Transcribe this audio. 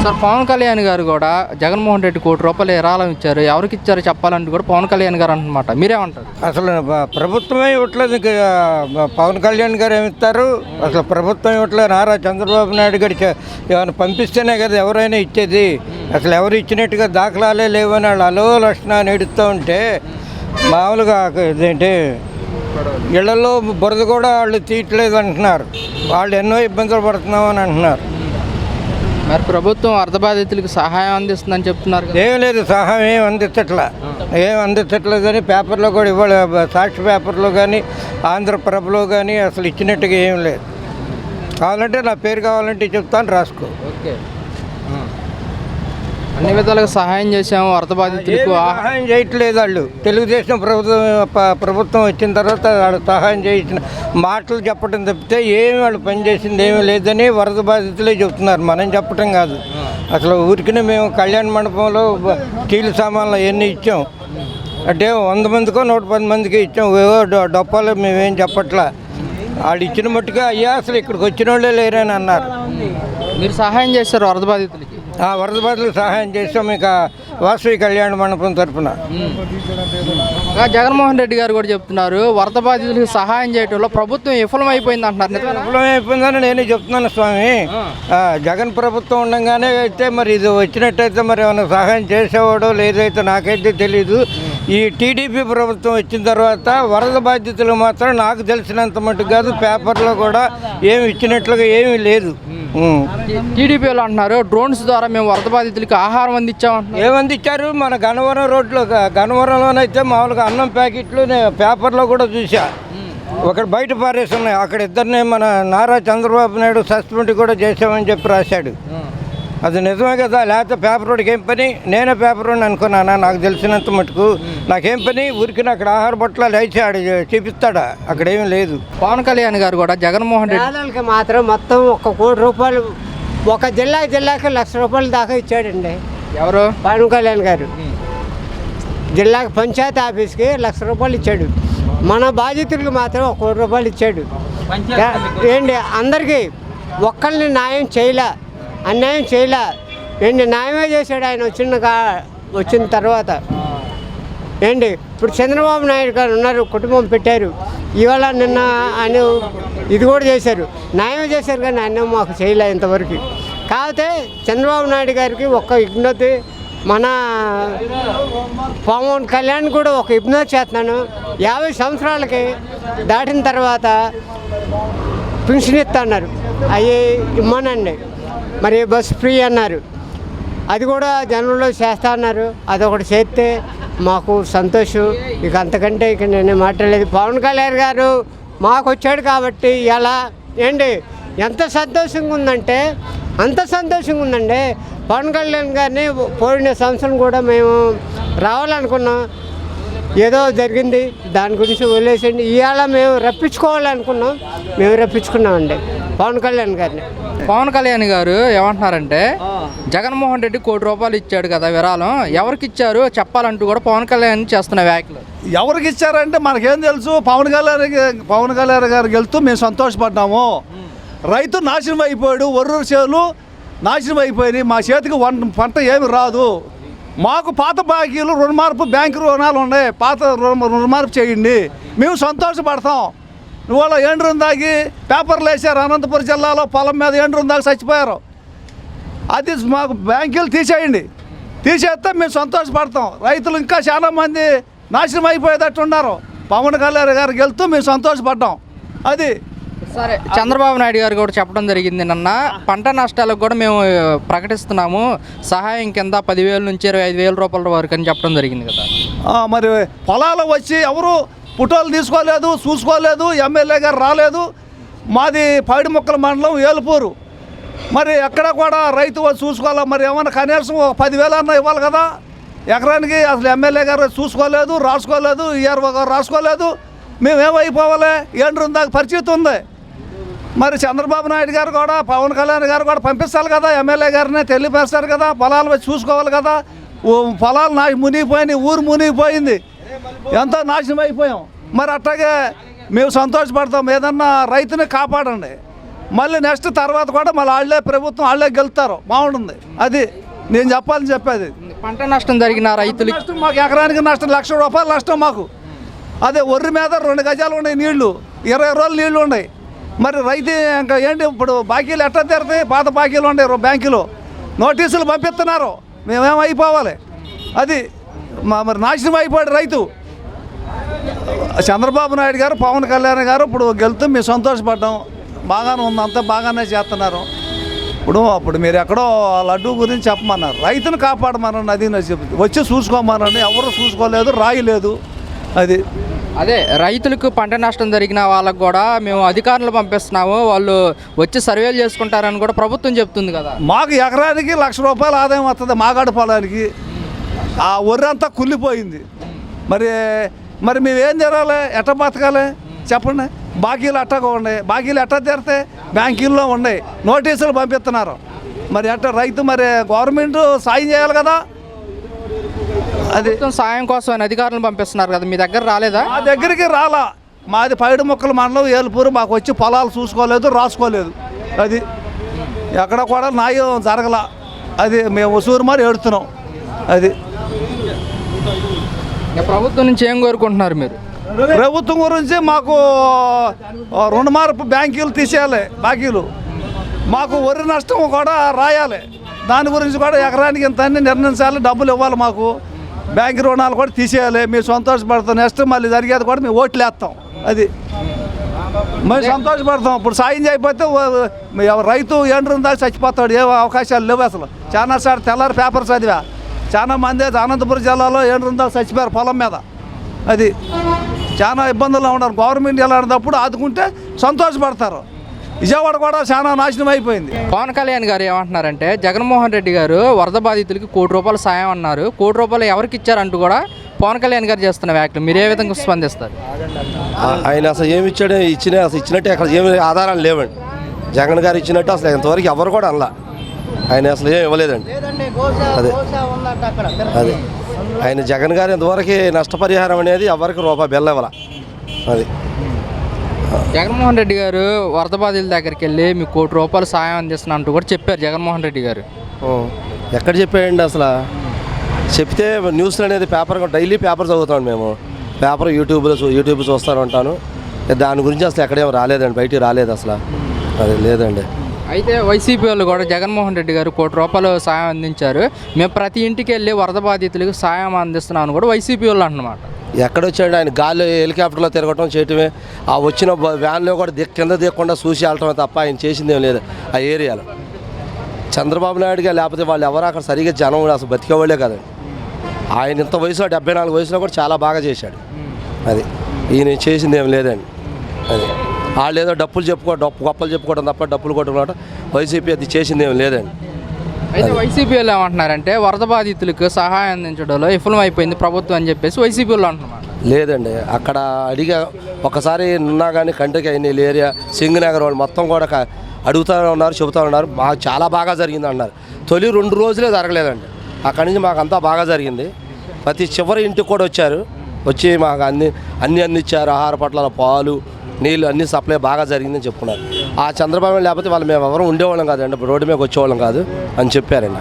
Sir Pawan Kalyan గారు కూడా జగన్మోహన్ రెడ్డి ₹1 విరాళం ఇచ్చారు, ఎవరికి ఇచ్చారో చెప్పాలంటే కూడా పవన్ కళ్యాణ్ గారు అంటున్నమాట, మీరేమంటారు? అసలు ప్రభుత్వమే ఇవ్వట్లేదు, పవన్ కళ్యాణ్ గారు ఏమిస్తారు? అసలు ప్రభుత్వం ఇవ్వట్లేదు. నారా చంద్రబాబు నాయుడు గారి ఏమైనా పంపిస్తేనే కదా ఎవరైనా ఇచ్చేది. అసలు ఎవరు ఇచ్చినట్టుగా దాఖలాలే లేవని వాళ్ళు అలో లక్షణాన్ని ఎడుతూ ఉంటే మామూలుగా ఇదేంటి ఇళ్లలో బురద కూడా వాళ్ళు తీయట్లేదు అంటున్నారు. వాళ్ళు ఎన్నో ఇబ్బందులు పడుతున్నామని అంటున్నారు. మరి ప్రభుత్వం వరద బాధితులకు సహాయం అందిస్తుందని చెప్తున్నారు. ఏం లేదు, సహాయం ఏం అందించట్లేదని పేపర్లో కూడా ఇవాళ సాక్షి పేపర్లో కానీ ఆంధ్రప్రభలో కానీ అసలు ఇచ్చినట్టుగా ఏం లేదు. కావాలంటే నా పేరు కావాలంటే చెప్తాను, రాసుకో. ఓకే, అన్ని విధాలుగా సహాయం చేసాము వరద బాధితులకు. సహాయం చేయట్లేదు వాళ్ళు. తెలుగుదేశం ప్రభుత్వం వచ్చిన తర్వాత వాళ్ళు సహాయం చేయించిన మాటలు చెప్పడం తప్పితే ఏమి వాళ్ళు పనిచేసింది ఏమీ లేదని వరద బాధితులే చెప్తున్నారు, మనం చెప్పటం కాదు. అసలు ఊరికినే మేము కళ్యాణ మండపంలో స్టీల్ సామాన్లు అవన్నీ ఇచ్చాం అంటే 100 మందికో 110 మందికి ఇచ్చాం. ఏవో డొప్పాలు మేమేం చెప్పట్లా. వాళ్ళు ఇచ్చిన మట్టుగా అయ్యా అసలు ఇక్కడికి వచ్చిన వాళ్ళే లేరని అన్నారు. మీరు సహాయం చేశారు వరద బాధితులకి? వరద బాధితులకు సహాయం చేస్తాం ఇక వాసవి కళ్యాణ మండపం తరఫున. జగన్మోహన్ రెడ్డి గారు కూడా చెప్తున్నారు వరద బాధితులకు సహాయం చేయడంలో ప్రభుత్వం విఫలమైపోయింది అంటున్నారు. విఫలమైపోయిందని నేనే చెప్తున్నాను స్వామి. జగన్ ప్రభుత్వం ఉండగానే అయితే మరి ఇది వచ్చినట్టయితే మరి ఏమైనా సహాయం చేసేవాడో లేదైతే నాకైతే తెలీదు. ఈ టీడీపీ ప్రభుత్వం వచ్చిన తర్వాత వరద బాధితులు మాత్రం నాకు తెలిసినంత మటుకు కాదు, పేపర్లో కూడా ఏమి ఇచ్చినట్లుగా ఏమీ లేదు. టీడీపీలో అంటున్నారు డ్రోన్స్ ద్వారా మేము వరద బాధితులకి ఆహారం అందించామంటున్నారు. ఏమందించారు? మన గన్నవరం రోడ్లో గన్నవరంలోనైతే మామూలుగా అన్నం ప్యాకెట్లు పేపర్లో కూడా చూసా. ఒకటి బయట పారేసి ఉన్నాయి. అక్కడ ఇద్దరిని మన నారా చంద్రబాబు నాయుడు సస్పెండ్ కూడా చేసామని చెప్పి రాశాడు. అది నిజమే కదా, లేకపోతే పేపర్ రోడ్కి ఏం పని? నేనే పేపర్ రోడ్ని అనుకున్నానా? నాకు తెలిసినంత మటుకు నాకేం పని? ఊరికి అక్కడ ఆహార బొట్ల లేచాడు చూపిస్తాడా? అక్కడ ఏమీ లేదు. పవన్ కళ్యాణ్ గారు కూడా జగన్మోహన్ రెడ్డి పేదలకి మాత్రం మొత్తం ₹1 కోటి ఒక జిల్లాకి ₹1,00,000 దాకా ఇచ్చాడండి. ఎవరు? పవన్ కళ్యాణ్ గారు జిల్లాకి పంచాయతీ ఆఫీస్కి ₹1,00,000 ఇచ్చాడు. మన బాధితులకు మాత్రం ₹1 కోటి ఇచ్చాడు. ఏంటి అందరికీ ఒక్కరిని న్యాయం చేయలే, అన్యాయం చేయలే. ఏంటి న్యాయమే చేశాడు ఆయన వచ్చిన తర్వాత. ఏంటి ఇప్పుడు చంద్రబాబు నాయుడు గారు ఉన్నారు, కుటుంబం పెట్టారు. ఇవాళ నిన్న ఆయన ఇది కూడా చేశారు, న్యాయం చేశారు, కానీ ఆయన మాకు చేయలే ఇంతవరకు. కాకపోతే చంద్రబాబు నాయుడు గారికి ఒక విజ్ఞప్తి, మన పవన్ కళ్యాణ్ కూడా ఒక విజ్ఞప్తి చేస్తున్నాను. 50 సంవత్సరాలకి దాటిన తర్వాత పెన్షన్ ఇస్తా అన్నారు, అవి ఇమ్మనండి. మరి బస్ ఫ్రీ అన్నారు, అది కూడా జనంలో చేస్తా అన్నారు. అదొకటి చేస్తే మాకు సంతోషం. ఇక అంతకంటే ఇక నేనే మాట్లాడలేదు. పవన్ కళ్యాణ్ గారు మాకు వచ్చాడు కాబట్టి ఎలా ఏంటి ఎంత సంతోషంగా ఉందంటే అంత సంతోషంగా ఉందండి. పవన్ కళ్యాణ్ గారిని పోయిన సంవత్సరం కూడా మేము రావాలనుకున్నాం, ఏదో జరిగింది, దాని గురించి వదిలేసండి. ఇవాళ మేము రప్పించుకోవాలనుకున్నాం, మేము రప్పించుకున్నామండి పవన్ కళ్యాణ్ గారిని. పవన్ కళ్యాణ్ గారు ఏమంటున్నారంటే జగన్మోహన్ రెడ్డి ₹1 ఇచ్చాడు కదా విరాళం, ఎవరికి ఇచ్చారు చెప్పాలంటూ కూడా పవన్ కళ్యాణ్ చేస్తున్న వ్యాఖ్యలు. ఎవరికి ఇచ్చారంటే మనకేం తెలుసు? పవన్ కళ్యాణ్ గారికి వెళ్తూ మేము సంతోషపడ్డాము. రైతు నాశనం అయిపోయాడు, ఒర్రు చేలు నాశనం అయిపోయినాయి, మా చేతికి పంట ఏమి రాదు. మాకు పాత బాకీలు రుణమార్పు బ్యాంకు రుణాలు ఉన్నాయి, పాత రుణమార్పు చేయండి, మేము సంతోషపడతాం. ఇవాళ ఎండ్రం దాగి పేపర్లు వేసారు, అనంతపురం జిల్లాలో పొలం మీద ఎండ్రం దాకా చచ్చిపోయారు. అది మాకు బ్యాంకులు తీసేయండి, తీసేస్తే మేము సంతోషపడతాం. రైతులు ఇంకా చాలా మంది నాశనం అయిపోయేటట్టు ఉన్నారు. పవన్ కళ్యాణ్ గారికి వెళ్తూ మేము సంతోషపడ్డాం. అది సరే, చంద్రబాబు నాయుడు గారు కూడా చెప్పడం జరిగింది నిన్న, పంట నష్టాలకు కూడా మేము ప్రకటిస్తున్నాము సహాయం కింద 10,000 నుంచి 25,000 రూపాయల వరకు అని చెప్పడం జరిగింది కదా. మరి పొలాలు వచ్చి ఎవరు ఫోటోలు తీసుకోలేదు, చూసుకోలేదు, ఎమ్మెల్యే గారు రాలేదు. మాది పైడిముక్కల మండలం ఏలుపూరు. మరి ఎక్కడ కూడా రైతు చూసుకోవాలి. మరి ఏమన్నా కనీసం 10,000 అన్న ఇవ్వాలి కదా ఎకరానికి. అసలు ఎమ్మెల్యే గారు చూసుకోలేదు, రాసుకోలేదు, ఈఆర్ఓ గారు రాసుకోలేదు. మేమేమైపోవాలి? ఎండ్రం దాకా పరిస్థితి ఉంది. మరి చంద్రబాబు నాయుడు గారు కూడా పవన్ కళ్యాణ్ గారు కూడా పంపిస్తారు కదా, ఎమ్మెల్యే గారిని తెలియపరుస్తారు కదా, పొలాలు వచ్చి చూసుకోవాలి కదా. పొలాలు మునిగిపోయినాయి, ఊరు మునిగిపోయింది, ఎంతో నాశనం అయిపోయాం. మరి అట్లాగే మేము సంతోషపడతాం. ఏదన్నా రైతుని కాపాడండి, మళ్ళీ నెక్స్ట్ తర్వాత కూడా మళ్ళీ వాళ్ళే ప్రభుత్వం వాళ్ళే గెలుస్తారు, బాగుంటుంది. అది నేను చెప్పాలని చెప్పేది. పంట నష్టం జరిగిన రైతులకి నష్టం మాకు ఎకరానికి నష్టం ₹1,00,000 నష్టం మాకు. అదే ఒర్రి మీద 2 గజాలు ఉన్నాయి నీళ్లు, 20 రోజులు నీళ్లు ఉన్నాయి. మరి రైతు ఇంకా ఏంటి ఇప్పుడు బాకీలు ఎట్లా తీరుతాయి? పాత బాకీలు ఉన్నాయి బ్యాంకులో, నోటీసులు పంపిస్తున్నారు, మేమేమైపోవాలి? అది మరి నాశనం అయిపోయాడు రైతు. చంద్రబాబు నాయుడు గారు, పవన్ కళ్యాణ్ గారు ఇప్పుడు గెలుతూ మేము సంతోషపడ్డాం, బాగానే ఉంది, అంతా బాగానే చేస్తున్నారు. అప్పుడు మీరు ఎక్కడో లడ్డూ గురించి చెప్పమన్నారు, రైతును కాపాడమనండి, అది వచ్చి చూసుకోమనండి, ఎవరు చూసుకోలేదు, రాయలేదు. అది అదే రైతులకు పంట నష్టం జరిగిన వాళ్ళకు కూడా మేము అధికారులు పంపిస్తున్నాము, వాళ్ళు వచ్చి సర్వేలు చేసుకుంటారని కూడా ప్రభుత్వం చెప్తుంది కదా. మాకు ఎకరానికి ₹1,00,000 ఆదాయం వస్తుంది మాగాడు పొలానికి. ఆ ఒర్రి అంతా కుళ్ళిపోయింది. మరి మేమేం జరగాలి? ఎట్ట బతకాలి చెప్పండి? బాకీలు అట్టగా ఉన్నాయి, బాకీలు ఎట్ట తీరితే? బ్యాంకుల్లో ఉన్నాయి, నోటీసులు పంపిస్తున్నారు. మరి ఎట్ట రైతు మరి గవర్నమెంట్ సాయం చేయాలి కదా. అది సాయం కోసం అధికారులను పంపిస్తున్నారు కదా, మీ దగ్గర రాలేదా? మా దగ్గరికి రాలా. మాది పైడు మొక్కల మండలం ఏలుపూరు, మాకు వచ్చి పొలాలు చూసుకోలేదు, రాసుకోలేదు. అది ఎక్కడ కూడా న్యాయం జరగల. అది మేము ఉసూరు మరి ఏడుతున్నాం. అది ప్రభుత్వం నుంచి ఏం కోరుకుంటున్నారు మీరు? ప్రభుత్వం గురించి మాకు రుణమార్పు బ్యాంకులు తీసేయాలి, బాకీలు మాకు వరి నష్టం కూడా రాయాలి, దాని గురించి కూడా ఎకరానికి ఇంత అన్ని నిర్ణయించాలి, డబ్బులు ఇవ్వాలి మాకు, బ్యాంకు రుణాలు కూడా తీసేయాలి. మేము సంతోషపడతాం. నెక్స్ట్ మళ్ళీ జరిగేది కూడా మేము ఓట్లు వేస్తాం. అది మేము సంతోషపడతాం. ఇప్పుడు సాయం చేయకపోతే రైతు ఎండ్రుందా చచ్చిపోతాడు, ఏ అవకాశాలు లేవు అసలు. చాలా సార్లు తెల్లారి పేపర్ చదివా, చాలా మంది అనంతపురం జిల్లాలో ఎండ్రుందా చచ్చిపోయారు పొలం మీద. అది చాలా ఇబ్బందుల్లో ఉన్నారు. గవర్నమెంట్ వెళ్ళినప్పుడు ఆదుకుంటే సంతోషపడతారు. విజయవాడ కూడా చాలా నాశనం అయిపోయింది. పవన్ కళ్యాణ్ గారు ఏమంటున్నారంటే, జగన్మోహన్ రెడ్డి గారు వరద బాధితులకి ₹1,00,00,000 సాయం అన్నారు, ₹1,00,00,000 ఎవరికి ఇచ్చారంటూ కూడా పవన్ కళ్యాణ్ గారు చేస్తున్న వ్యాఖ్యలు మీరు ఏ విధంగా స్పందిస్తారు? ఆయన అసలు ఏమి ఇచ్చాడు? ఇచ్చినట్టే అక్కడ ఏమి ఆధారాలు లేవండి. జగన్ గారు ఇచ్చినట్టు అసలు ఇంతవరకు ఎవరు కూడా అనలా. ఆయన అసలు ఏమి ఇవ్వలేదండి. అదే ఆయన జగన్ గారు ఇంతవరకు నష్టపరిహారం అనేది ఎవరికి ₹1 ఇవ్వాల. అది జగన్మోహన్ రెడ్డి గారు వరద బాధితుల దగ్గరికి వెళ్ళి మీకు ₹1,00,00,000 సాయం అందిస్తున్నా అంటూ కూడా చెప్పారు జగన్మోహన్ రెడ్డి గారు. ఎక్కడ చెప్పాడండి అసలు? చెప్తే న్యూస్లు అనేది పేపర్ డైలీ పేపర్ చదువుతాం మేము, పేపర్ యూట్యూబ్ చూస్తూనే ఉంటాను. దాని గురించి అసలు ఎక్కడేమో రాలేదండి, బయటికి రాలేదు అసలు. అది లేదండి. అయితే వైసీపీ వాళ్ళు కూడా జగన్మోహన్ రెడ్డి గారు ₹1,00,00,000 సాయం అందించారు, మేము ప్రతి ఇంటికి వెళ్ళి వరద బాధితులకు సాయం అందిస్తున్నామని కూడా వైసీపీ వాళ్ళు అంటున్నమాట. ఎక్కడొచ్చాడు ఆయన? గాల్లో హెలికాప్టర్లో తిరగటం చేయటమే, ఆ వచ్చిన వ్యాన్లో కూడా కింద దిగకుండా చూసి వెళ్ళటమే తప్ప ఆయన చేసింది ఏం లేదు ఆ ఏరియాలో. చంద్రబాబు నాయుడుగా లేకపోతే వాళ్ళు ఎవరు అక్కడ సరిగ్గా జనం అసలు బతికేవాళ్ళే కదండి. ఆయన ఇంత వయసులో 74 వయసులో కూడా చాలా బాగా చేశాడు. అది ఈయన చేసింది ఏం లేదండి. అది వాళ్ళు ఏదో గొప్పలు చెప్పుకోవడం తప్ప డప్పులు కొట్టుకోవడం వైసీపీ అది చేసింది ఏం లేదండి. అయితే వైసీపీ వాళ్ళు ఏమంటున్నారంటే, వరద బాధితులకు సహాయం అందించడంలో విఫలం అయిపోయింది ప్రభుత్వం అని చెప్పేసి వైసీపీ వాళ్ళు అంటున్నారు. లేదండి, అక్కడ అడిగా ఒకసారి ఉన్నా కానీ కంటికి అయిన ఏరియా సింగనగర్ వాళ్ళు మొత్తం కూడా అడుగుతూ ఉన్నారు, చెబుతూ ఉన్నారు, మాకు చాలా బాగా జరిగింది అన్నారు. తొలి 2 రోజులే జరగలేదండి, అక్కడి నుంచి మాకు అంతా బాగా జరిగింది. ప్రతి చివరి ఇంటికి కూడా వచ్చి మాకు అన్ని ఇచ్చారు. ఆహార పట్ల పాలు, నీళ్ళు అన్ని సప్లై బాగా జరిగిందని చెప్పుకున్నారు. ఆ చంద్రబాబు లేకపోతే వాళ్ళు మేము ఎవరు ఉండేవాళ్ళం కాదండి, రోడ్డు మీద వచ్చేవాళ్ళం కాదు అని చెప్పారండి.